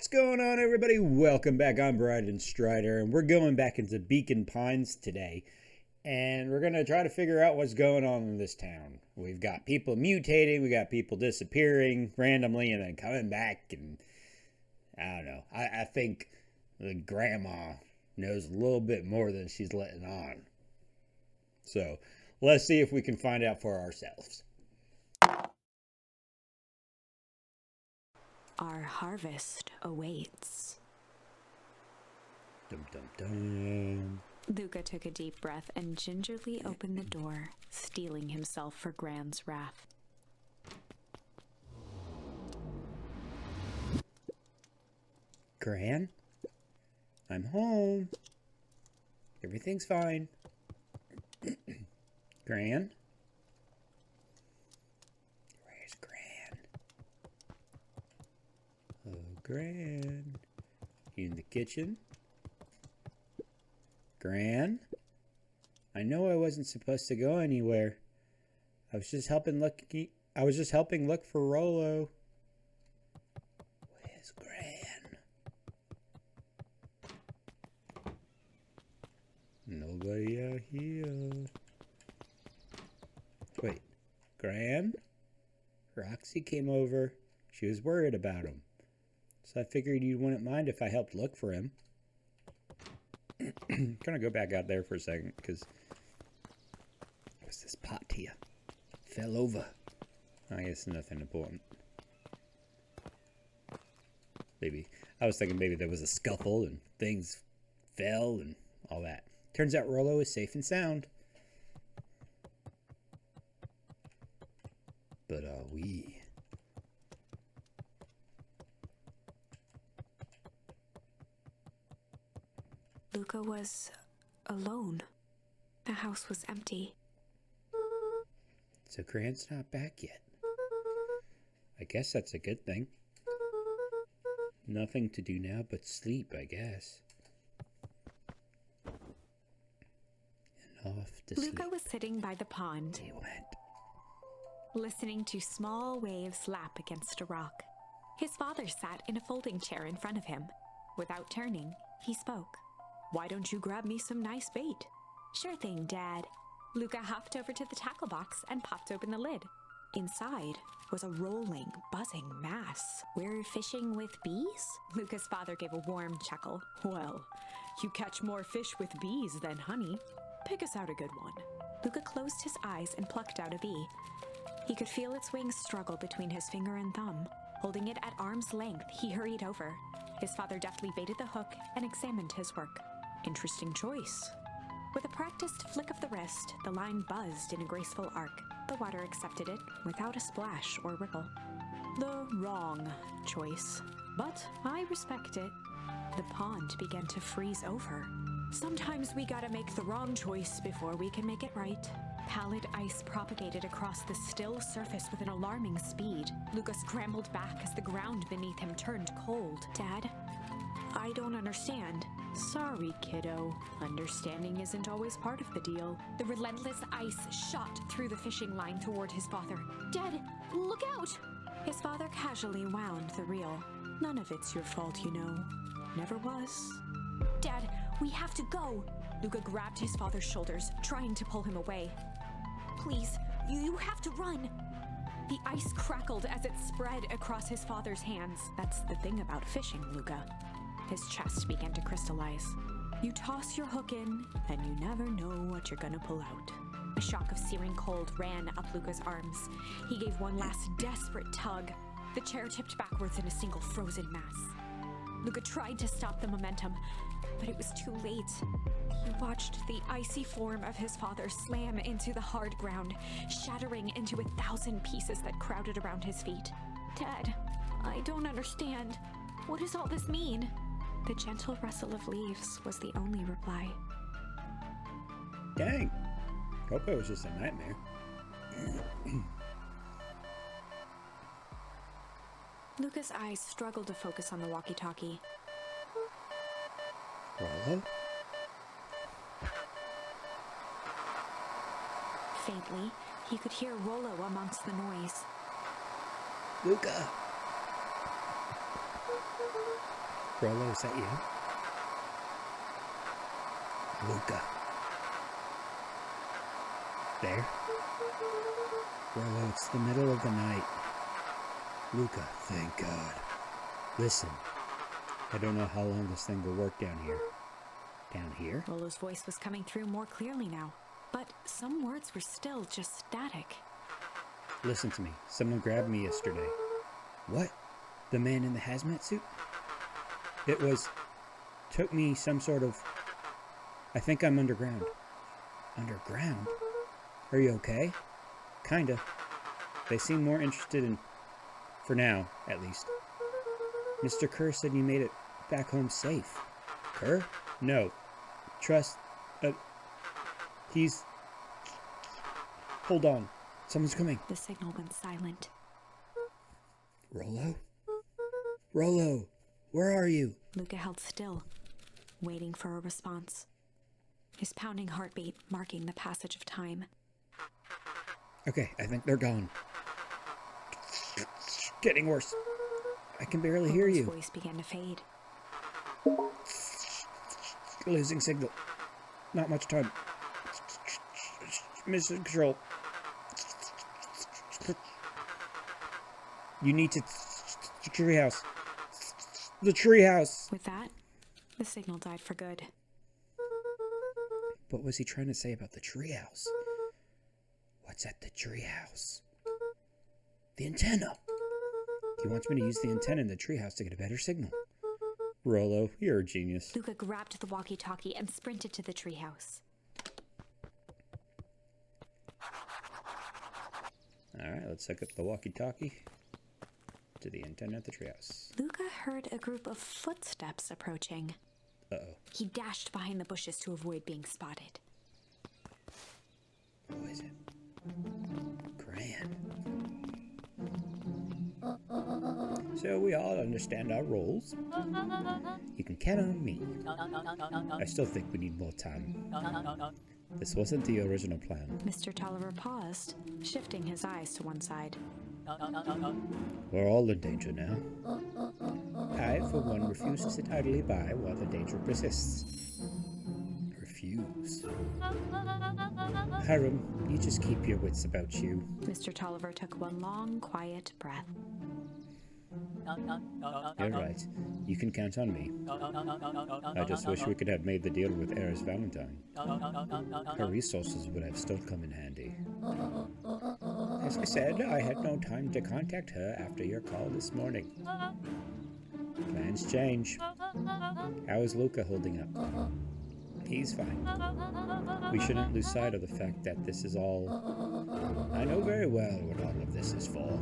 What's going on, everybody? Welcome back. I'm Brian Strider, and we're going back into Beacon Pines today, and we're going to try to figure out what's going on in this town. We've got people mutating, we got people disappearing randomly and then coming back, and I don't know. I think the grandma knows a little bit more than she's letting on. So, let's see if we can find out for ourselves. Our harvest awaits. Dum dum dum. Luca took a deep breath and gingerly opened the door, steeling himself for Gran's wrath. Gran? I'm home. Everything's fine. Gran? Where's Gran? Oh, Gran. You in the kitchen? Gran? I know I wasn't supposed to go anywhere. I was just helping look for Rolo. Where's Gran? Nobody out here. Wait, Gran? Roxy came over. She was worried about him. So I figured you wouldn't mind if I helped look for him. I'm gonna go back out there for a second because what's this pot here? Fell over. I guess nothing important. Maybe I was thinking maybe there was a scuffle and things fell and all that. Turns out Rolo is safe and sound. But are we? Luca was alone. The house was empty. So Gran's not back yet. I guess that's a good thing. Nothing to do now but sleep, I guess. And off to sleep. Luca was sitting by the pond. He went. Listening to small waves lap against a rock. His father sat in a folding chair in front of him. Without turning, he spoke. "Why don't you grab me some nice bait?" "Sure thing, Dad." Luca hopped over to the tackle box and popped open the lid. Inside was a rolling, buzzing mass. "We're fishing with bees?" Luca's father gave a warm chuckle. "Well, you catch more fish with bees than honey. Pick us out a good one." Luca closed his eyes and plucked out a bee. He could feel its wings struggle between his finger and thumb. Holding it at arm's length, he hurried over. His father deftly baited the hook and examined his work. "Interesting choice." With a practiced flick of the wrist, the line buzzed in a graceful arc. The water accepted it without a splash or ripple. The wrong choice, but I respect it. The pond began to freeze over. Sometimes we gotta make the wrong choice before we can make it right. Pallid ice propagated across the still surface with an alarming speed. Luca scrambled back as the ground beneath him turned cold. "Dad, I don't understand." "Sorry, kiddo. Understanding isn't always part of the deal." The relentless ice shot through the fishing line toward his father. "Dad, look out!" His father casually wound the reel. "None of it's your fault, you know. Never was." "Dad, we have to go." Luca grabbed his father's shoulders, trying to pull him away. "Please, you have to run." The ice crackled as it spread across his father's hands. That's the thing about fishing, Luca. His chest began to crystallize. You toss your hook in, and you never know what you're gonna pull out. A shock of searing cold ran up Luca's arms. He gave one last desperate tug. The chair tipped backwards in a single frozen mass. Luca tried to stop the momentum, but it was too late. He watched the icy form of his father slam into the hard ground, shattering into 1,000 pieces that crowded around his feet. "Dad, I don't understand. What does all this mean?" The gentle rustle of leaves was the only reply. Dang. Hope it was just a nightmare. Luca's eyes struggled to focus on the walkie-talkie. Rolo? Faintly, he could hear Rolo amongst the noise. Luca! Rollo, is that you? Luca. There? Rollo, it's the middle of the night. Luca, thank God. Listen, I don't know how long this thing will work down here. Down here? Rollo's voice was coming through more clearly now, but some words were still just static. Listen to me. Someone grabbed me yesterday. What? The man in the hazmat suit? It was... took me some sort of... I think I'm underground. Underground? Are you okay? Kinda. They seem more interested in... for now, at least. Mr. Kerr said you made it back home safe. Kerr? No. Trust... he's... Hold on. Someone's coming. The signal went silent. Rollo? Rollo, where are you? Luca held still, waiting for a response. His pounding heartbeat marking the passage of time. Okay, I think they're gone. Getting worse. I can barely hear you. His voice began to fade. Losing signal. Not much time. Mission control. You need to... the treehouse. The treehouse! With that, the signal died for good. What was he trying to say about the treehouse? What's at the treehouse? The antenna! He wants me to use the antenna in the treehouse to get a better signal. Rollo, you're a genius. Luca grabbed the walkie-talkie and sprinted to the treehouse. Alright, let's hook up the walkie-talkie to the antenna at the treehouse. Luca heard a group of footsteps approaching. Uh-oh. He dashed behind the bushes to avoid being spotted. Who is it? Gran. So we all understand our roles. You can count on me. I still think we need more time. This wasn't the original plan. Mr. Tolliver paused, shifting his eyes to one side. We're all in danger now. I, for one, refuse to sit idly by while the danger persists. Refuse. Hiram, you just keep your wits about you. Mr. Tolliver took one long, quiet breath. You're right. You can count on me. I just wish we could have made the deal with Eris Valentine. Her resources would have still come in handy. As I said, I had no time to contact her after your call this morning. Plans change. How is Luca holding up? He's fine. We shouldn't lose sight of the fact that this is all... I know very well what all of this is for.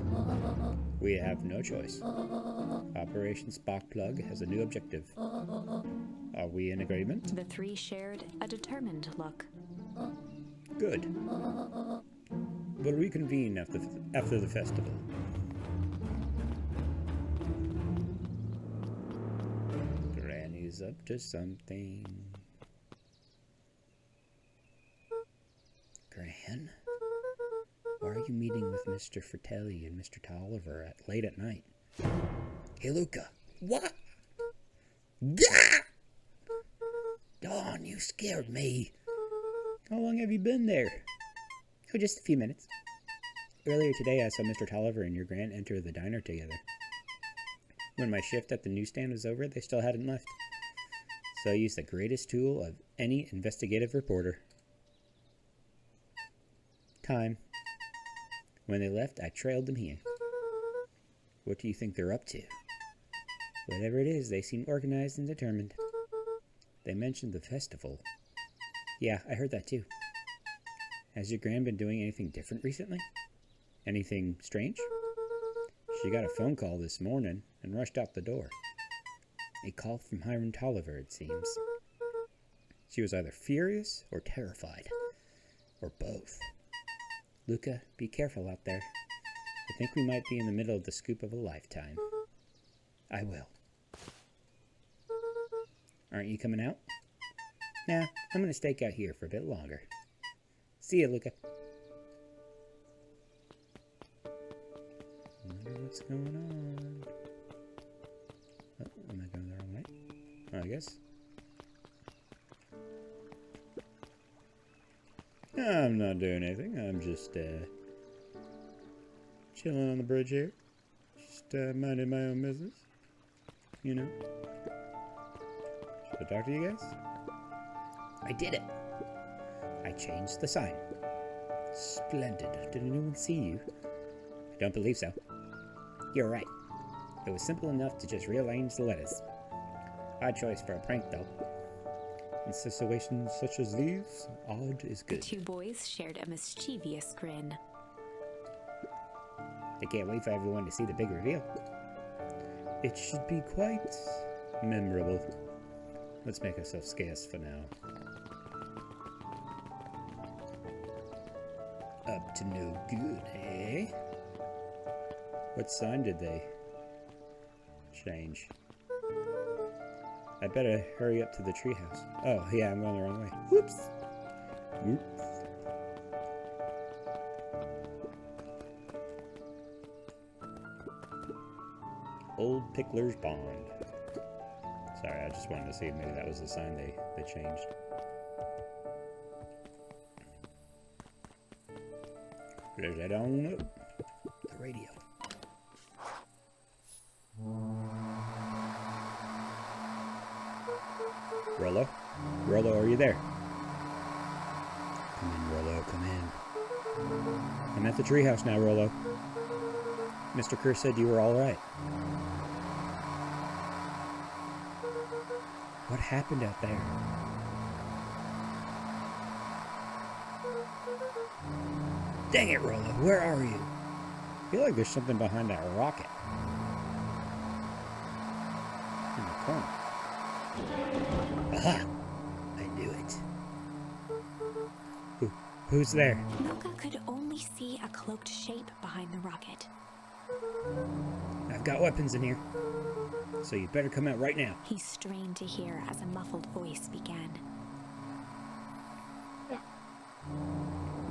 We have no choice. Operation Sparkplug has a new objective. Are we in agreement? The three shared a determined look. Good. We'll reconvene after the festival. Granny's up to something. Gran? Why are you meeting with Mr. Fratelli and Mr. Tolliver late at night? Hey, Luca. What? Gah! Dawn, you scared me. How long have you been there? Oh, just a few minutes. Earlier today, I saw Mr. Tolliver and your Gran enter the diner together. When my shift at the newsstand was over, they still hadn't left. So I used the greatest tool of any investigative reporter. Time. When they left, I trailed them here. What do you think they're up to? Whatever it is, they seem organized and determined. They mentioned the festival. Yeah, I heard that too. Has your Gran been doing anything different recently? Anything strange? She got a phone call this morning and rushed out the door. A call from Hiram Tolliver, it seems. She was either furious or terrified, or both. Luca, be careful out there. I think we might be in the middle of the scoop of a lifetime. I will. Aren't you coming out? Nah, I'm gonna stake out here for a bit longer. See ya, Luca. Wonder what's going on. Oh, am I going the wrong way? I guess. I'm not doing anything. I'm just chilling on the bridge here. Just minding my own business. You know. Should I talk to you guys? I did it. I changed the sign. Splendid. Did anyone see you? I don't believe so. You're right. It was simple enough to just rearrange the letters. Odd choice for a prank, though. In situations such as these, odd is good. The two boys shared a mischievous grin. I can't wait for everyone to see the big reveal. It should be quite memorable. Let's make ourselves scarce for now. Up to no good, eh? What sign did they change? I better hurry up to the treehouse. Oh, yeah, I'm going the wrong way. Whoops! Whoops. Old Pickler's Pond. Sorry, I just wanted to see if maybe that was the sign they changed. There's that on up. The radio. Rollo? Rollo, are you there? Come in, Rollo, come in. I'm at the treehouse now, Rollo. Mr. Kerr said you were alright. What happened out there? Dang it, Rollo, where are you? I feel like there's something behind that rocket. In the corner. Aha! I knew it. Who's there? Luca could only see a cloaked shape behind the rocket. I've got weapons in here. So you better come out right now. He strained to hear as a muffled voice began.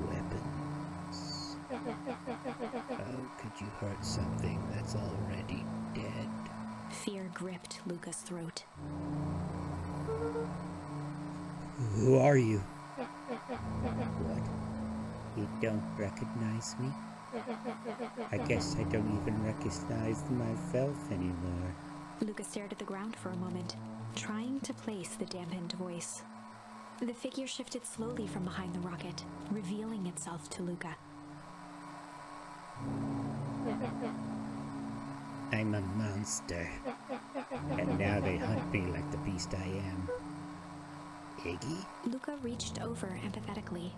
Weapons. How could you hurt something that's already dead? Fear gripped Luca's throat. Who are you? What? You don't recognize me? I guess I don't even recognize myself anymore. Luca stared at the ground for a moment, trying to place the dampened voice. The figure shifted slowly from behind the rocket, revealing itself to Luca. I'm a monster, and now they hunt me like the beast I am. Iggy? Luca reached over empathetically.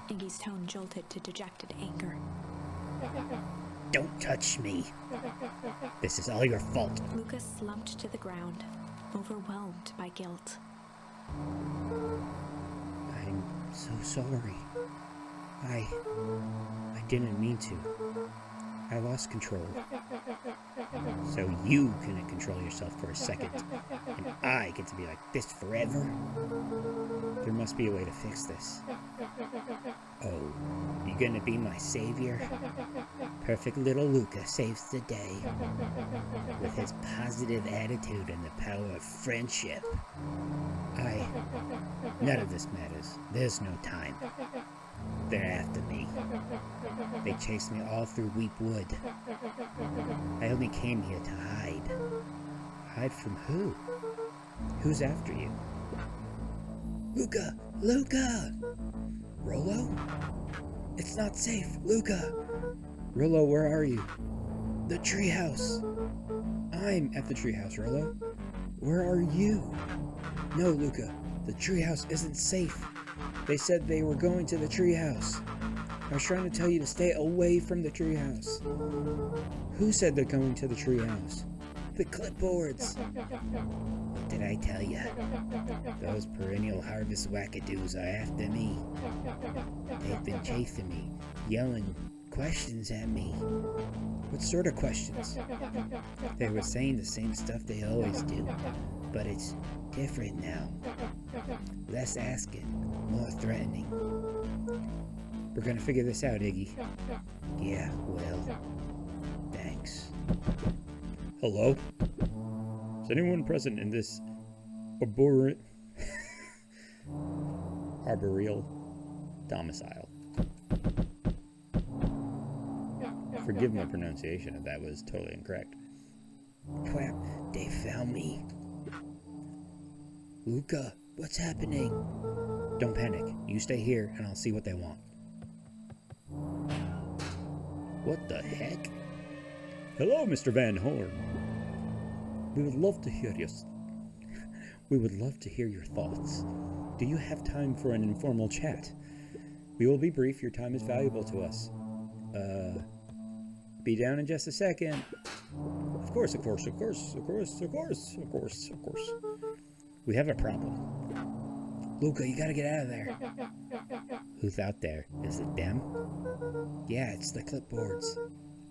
Iggy's tone jolted to dejected anger. Don't touch me. This is all your fault. Luca slumped to the ground, overwhelmed by guilt. I'm so sorry. I didn't mean to. I lost control. So you couldn't control yourself for a second, and I get to be like this forever? There must be a way to fix this. Oh, you gonna be my savior? Perfect little Luca saves the day with his positive attitude and the power of friendship. None of this matters. There's no time. They're after me. They chased me all through Weep Wood. I only came here to hide. Hide from who? Who's after you? Luca! Luca! Rollo? It's not safe, Luca! Rollo, where are you? The treehouse. I'm at the treehouse, Rollo. Where are you? No, Luca. The treehouse isn't safe. They said they were going to the treehouse. I was trying to tell you to stay away from the treehouse. Who said they're going to the treehouse? The clipboards. What did I tell you? Those perennial harvest wackadoos are after me. They've been chasing me, yelling questions at me. What sort of questions? They were saying the same stuff they always do, but it's different now. Less asking, more threatening. We're gonna figure this out, Iggy. Yeah, well, thanks. Hello? Is anyone present in this arboreal domicile? Forgive my pronunciation if that was totally incorrect. Crap, they found me. Luca, what's happening? Don't panic. You stay here and I'll see what they want. What the heck? Hello, Mr. Van Horn. We would love to hear your thoughts. Do you have time for an informal chat? We will be brief. Your time is valuable to us. Be down in just a second. Of course. We have a problem. Luca, you gotta get out of there. Who's out there? Is it them? Yeah, it's the clipboards.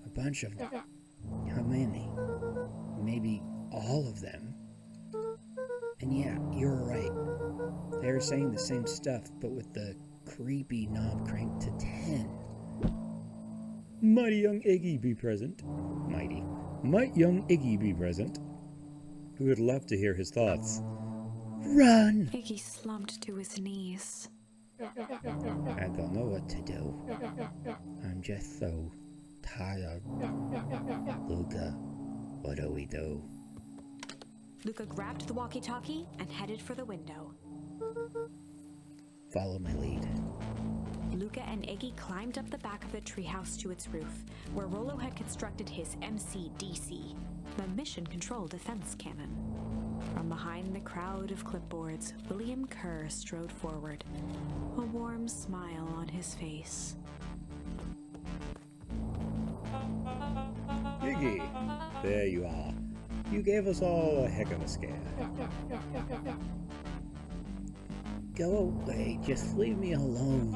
A bunch of them. How many? Maybe all of them. And yeah, you're right. They were saying the same stuff, but with the creepy knob cranked to 10. Might young Iggy be present? Might young Iggy be present? We would love to hear his thoughts. Run! Iggy slumped to his knees. I don't know what to do. I'm just so tired. Luca, what do we do? Luca grabbed the walkie-talkie and headed for the window. Follow my lead. Luca and Iggy climbed up the back of the treehouse to its roof, where Rollo had constructed his MCDC, the Mission Control Defense Cannon. From behind the crowd of clipboards, William Kerr strode forward, a warm smile on his face. Iggy, there you are. You gave us all a heck of a scare. Go away, just leave me alone.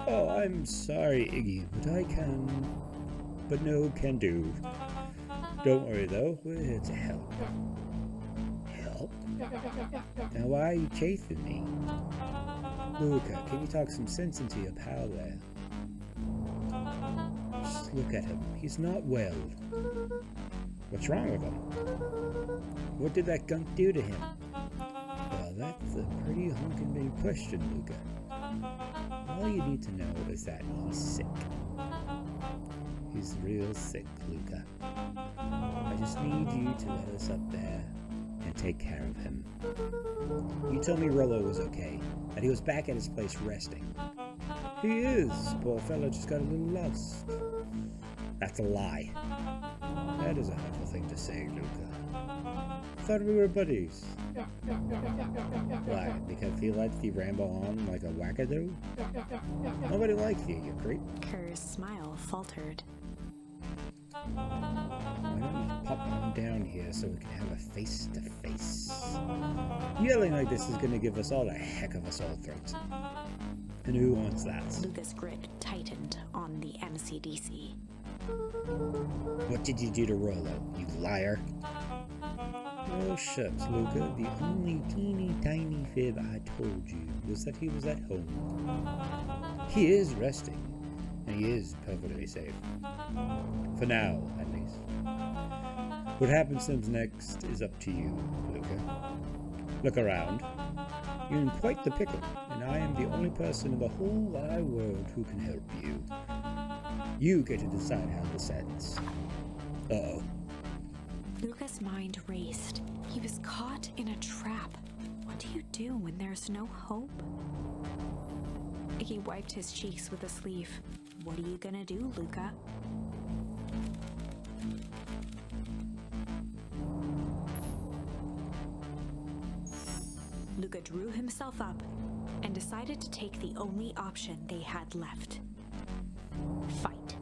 Oh, I'm sorry, Iggy, but I can... But no can do. Don't worry, though, we're here to help. Help? Now why are you chasing me? Luca, can you talk some sense into your pal there? Just look at him. He's not well. What's wrong with him? What did that gunk do to him? Well, that's a pretty honkin' big question, Luca. All you need to know is that he's sick. He's real sick, Luca. I just need you to let us up there and take care of him. You told me Rollo was okay, that he was back at his place resting. He is. Poor fellow just got a little lost. That's a lie. That is a hurtful thing to say, Luca. Thought we were buddies. Why? Because he lets you ramble on like a wackadoo? Nobody likes you, you creep. Kerr's smile faltered. Why don't you pop on down here so we can have a face-to-face? Yelling like this is going to give us all a heck of a sore throat. And who wants that? Luca's grip tightened on the MCDC. What did you do to Rollo, you liar? Oh, shucks, Luca. The only teeny tiny fib I told you was that he was at home. He is resting, and he is perfectly safe. For now, at least. What happens next is up to you, Luca. Look around. You're in quite the pickle, and I am the only person in the whole wide world who can help you. You get to decide how this ends. Uh-oh. Luca's mind raced. He was caught in a trap. What do you do when there's no hope? Iggy wiped his cheeks with a sleeve. What are you gonna do, Luca? Luca drew himself up and decided to take the only option they had left. Fight.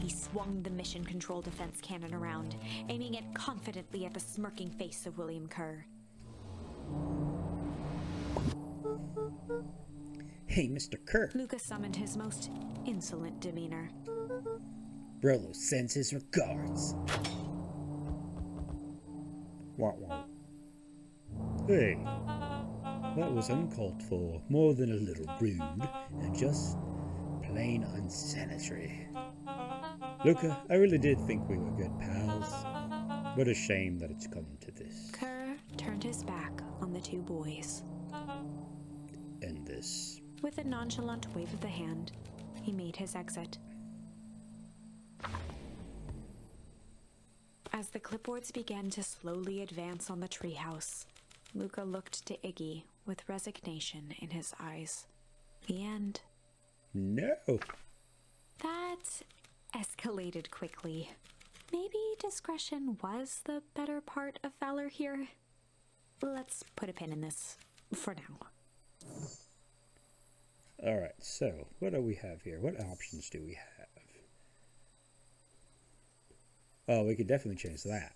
He swung the Mission Control Defense Cannon around, aiming it confidently at the smirking face of William Kerr. Hey, Mr. Kerr. Luca summoned his most insolent demeanor. Rollo sends his regards. Wah-wah. Hey, that was uncalled for, more than a little rude, and just plain unsanitary. Luca, I really did think we were good pals. What a shame that it's come to this. Kerr turned his back on the two boys. And this. With a nonchalant wave of the hand, he made his exit. As the clipboards began to slowly advance on the treehouse, Luca looked to Iggy with resignation in his eyes. The end. No. That escalated quickly. Maybe discretion was the better part of valor here. Let's put a pin in this for now. Alright, so what do we have here? What options do we have? Oh, we could definitely change that.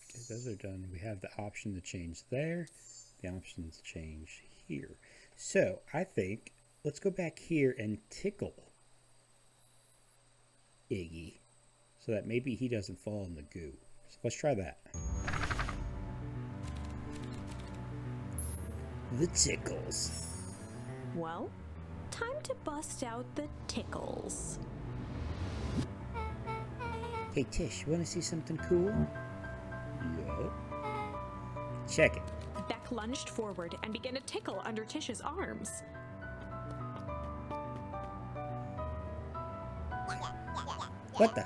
Okay, those are done. We have the option to change there, the option to change here. So, I think, let's go back here and tickle Iggy so that maybe he doesn't fall in the goo. So let's try that. The tickles. Well, time to bust out the tickles. Hey Tish, you want to see something cool? Yup. Check it. Beck lunged forward and began to tickle under Tish's arms. What the?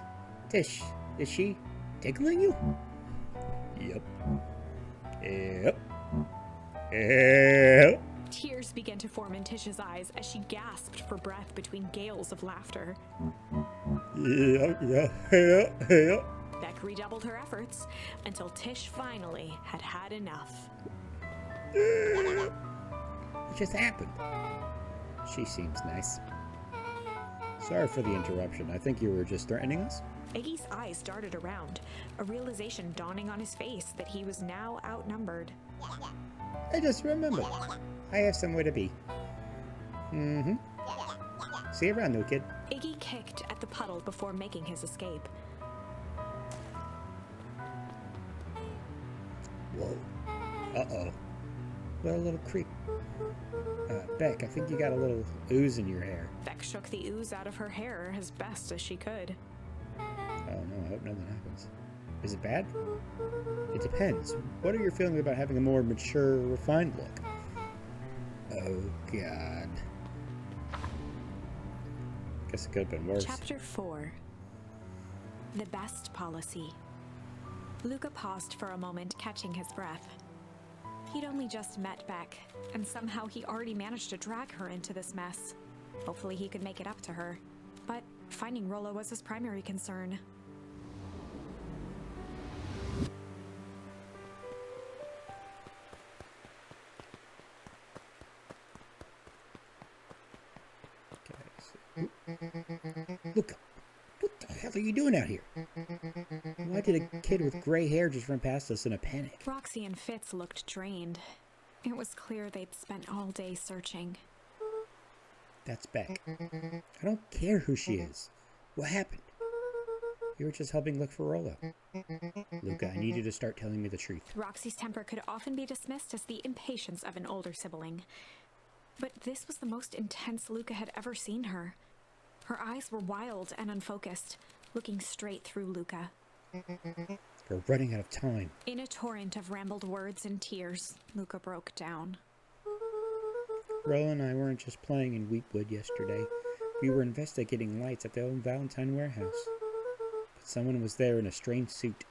Tish, is she tickling you? Yep. Yep. Yep. Tears began to form in Tish's eyes as she gasped for breath between gales of laughter. Yep, yep, yep, yep. Beck redoubled her efforts until Tish finally had had enough. What just happened? She seems nice. Sorry for the interruption. I think you were just threatening us? Iggy's eyes darted around, a realization dawning on his face that he was now outnumbered. I just remembered. I have somewhere to be. Mm-hmm. See you around, new kid. Iggy kicked at the puddle before making his escape. Whoa. Uh-oh. What a little creep. Beck, I think you got a little ooze in your hair. Beck shook the ooze out of her hair as best as she could. Oh no, I hope nothing happens. Is it bad? It depends. What are your feelings about having a more mature, refined look? Oh, God. Guess it could have been worse. Chapter 4. The Best Policy. Luca paused for a moment, catching his breath. He'd only just met Beck, and somehow he already managed to drag her into this mess. Hopefully he could make it up to her. But finding Rollo was his primary concern. Look, what the hell are you doing out here? Why did a kid with gray hair just run past us in a panic? Roxy and Fitz looked drained. It was clear they'd spent all day searching. That's Beck. I don't care who she is. What happened? You were just helping look for Rollo. Luca, I need you to start telling me the truth. Roxy's temper could often be dismissed as the impatience of an older sibling. But this was the most intense Luca had ever seen her. Her eyes were wild and unfocused, looking straight through Luca. We're running out of time. In a torrent of rambled words and tears, Luca broke down. Rollo and I weren't just playing in Wheatwood yesterday. We were investigating lights at the old Valentine warehouse. But someone was there in a strange suit.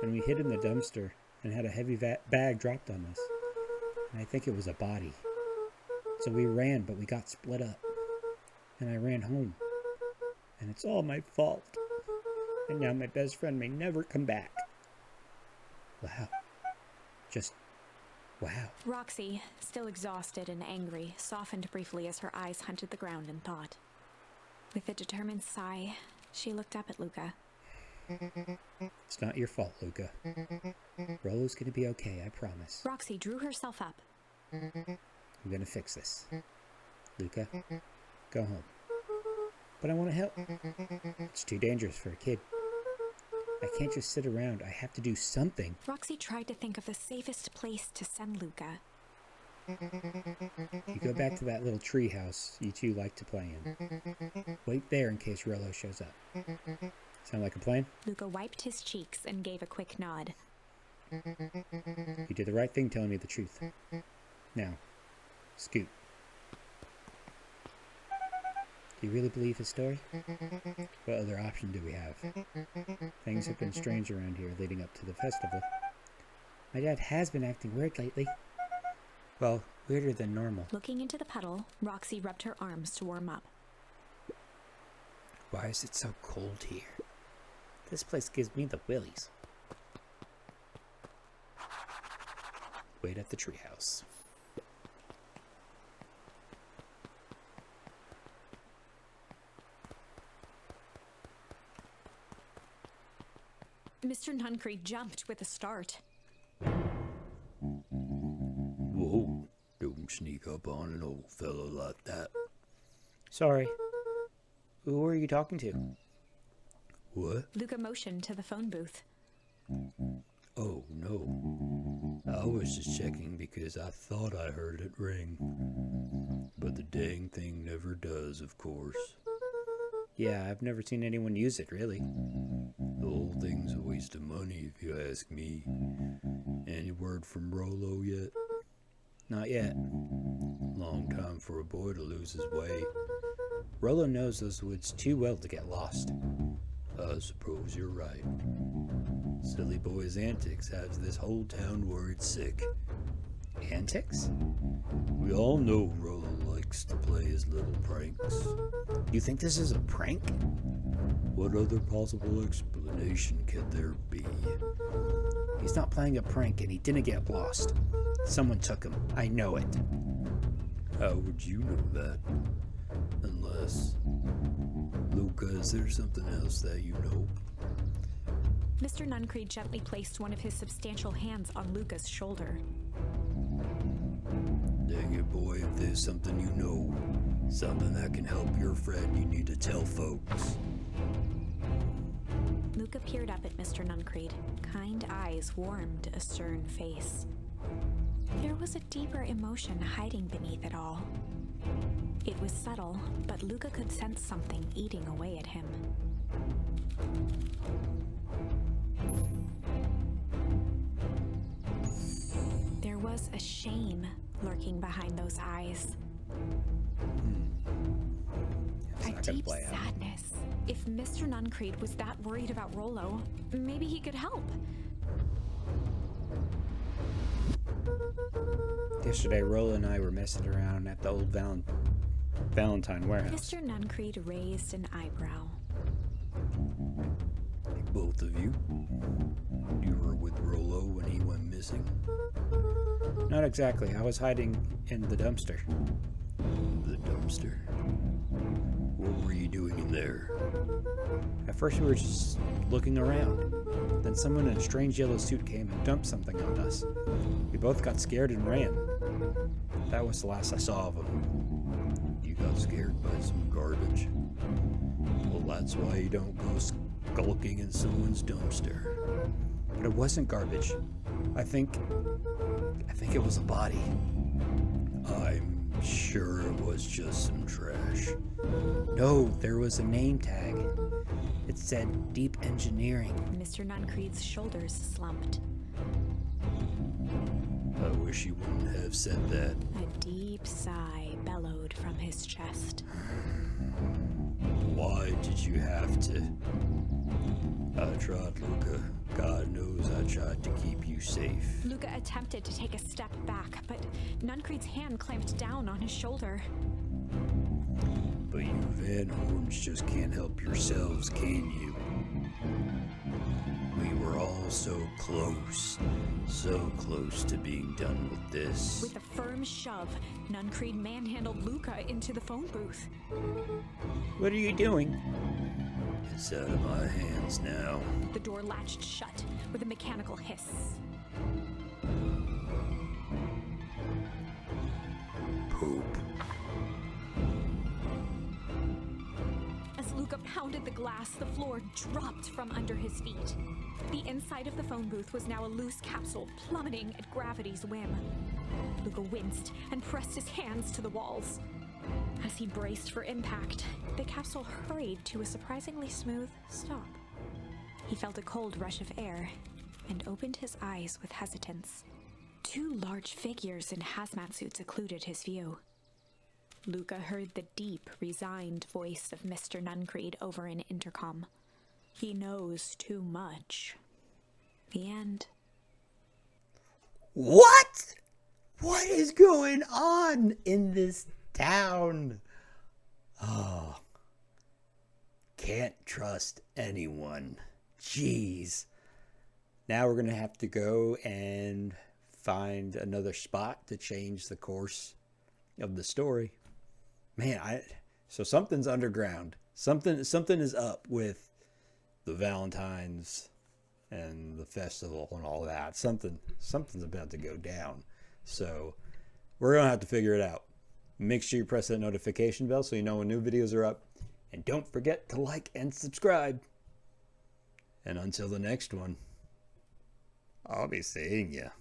And we hid in the dumpster and had a heavy bag dropped on us. And I think it was a body. So we ran, but we got split up. And I ran home. And it's all my fault. And now my best friend may never come back. Wow. Just, wow. Roxy, still exhausted and angry, softened briefly as her eyes hunted the ground in thought. With a determined sigh, she looked up at Luca. It's not your fault, Luca. Rollo's gonna be okay, I promise. Roxy drew herself up. I'm gonna fix this. Luca, go home. But I want to help. It's too dangerous for a kid. I can't just sit around. I have to do something. Roxy tried to think of the safest place to send Luca. You go back to that little tree house you two like to play in. Wait there in case Rollo shows up. Sound like a plan? Luca wiped his cheeks and gave a quick nod. You did the right thing telling me the truth. Now, scoot. Do you really believe his story? What other option do we have? Things have been strange around here leading up to the festival. My dad has been acting weird lately. Well, weirder than normal. Looking into the puddle, Roxy rubbed her arms to warm up. Why is it so cold here? This place gives me the willies. Wait at the treehouse. Mr. Nuncreed jumped with a start. Whoa, don't sneak up on an old fellow like that. Sorry. Who are you talking to? What? Luca motioned to the phone booth. Oh, no. I was just checking because I thought I heard it ring. But the dang thing never does, of course. Yeah, I've never seen anyone use it, really. The whole thing's a waste of money, if you ask me. Any word from Rollo yet? Not yet. Long time for a boy to lose his way. Rollo knows those woods too well to get lost. I suppose you're right. Silly boy's antics has this whole town worried sick. Antics? We all know Rollo likes to play his little pranks. You think this is a prank? What other possible explanation could there be? He's not playing a prank and he didn't get lost. Someone took him. I know it. How would you know that? Unless... Luca, is there something else that you know? Mr. Nuncreed gently placed one of his substantial hands on Luca's shoulder. Dang it, boy, if there's something you know, something that can help your friend, you need to tell folks. Luca peered up at Mr. Nuncreed. Kind eyes warmed a stern face. There was a deeper emotion hiding beneath it all. It was subtle, but Luca could sense something eating away at him. There was a shame lurking behind those eyes. A deep sadness. If Mr. Nuncreed was that worried about Rollo, maybe he could help. Yesterday, Rollo and I were messing around at the old Valentine warehouse. Mr. Nuncreed raised an eyebrow. Both of you? You were with Rollo when he went missing? Not exactly. I was hiding in the dumpster. The dumpster? What were you doing in there? At first we were just looking around. Then someone in a strange yellow suit came and dumped something on us. We both got scared and ran. That was the last I saw of him. You got scared by some garbage? Well, that's why you don't go skulking in someone's dumpster. But it wasn't garbage. I think it was a body. I'm sure it was just some trash. No, there was a name tag. It said Deep Engineering. Mr. Nuncreed's shoulders slumped. I wish you wouldn't have said that. A deep sigh bellowed from his chest. Why did you have to? I tried, Luca. God knows I tried to keep you safe. Luca attempted to take a step back, but Nuncreed's hand clamped down on his shoulder. But you Van Horns just can't help yourselves, can you? We were all so close to being done with this. With a firm shove, Nuncreed manhandled Luca into the phone booth. What are you doing? It's out of my hands now. The door latched shut with a mechanical hiss. Poop. As As Luca pounded the glass, the floor dropped from under his feet. The inside of the phone booth was now a loose capsule plummeting at gravity's whim. Luca winced and pressed his hands to the walls. As he braced for impact, the capsule hurried to a surprisingly smooth stop. He felt a cold rush of air and opened his eyes with hesitance. Two large figures in hazmat suits occluded his view. Luca heard the deep, resigned voice of Mr. Nuncreed over an intercom. He knows too much. The end. What? What is going on in this town? Oh, can't trust anyone. Jeez. Now we're going to have to go and find another spot to change the course of the story. Man, so something's underground. Something is up with the Valentines and the festival and all that. Something's about to go down. So we're going to have to figure it out. Make sure you press that notification bell so you know when new videos are up. And don't forget to like and subscribe. And until the next one, I'll be seeing you.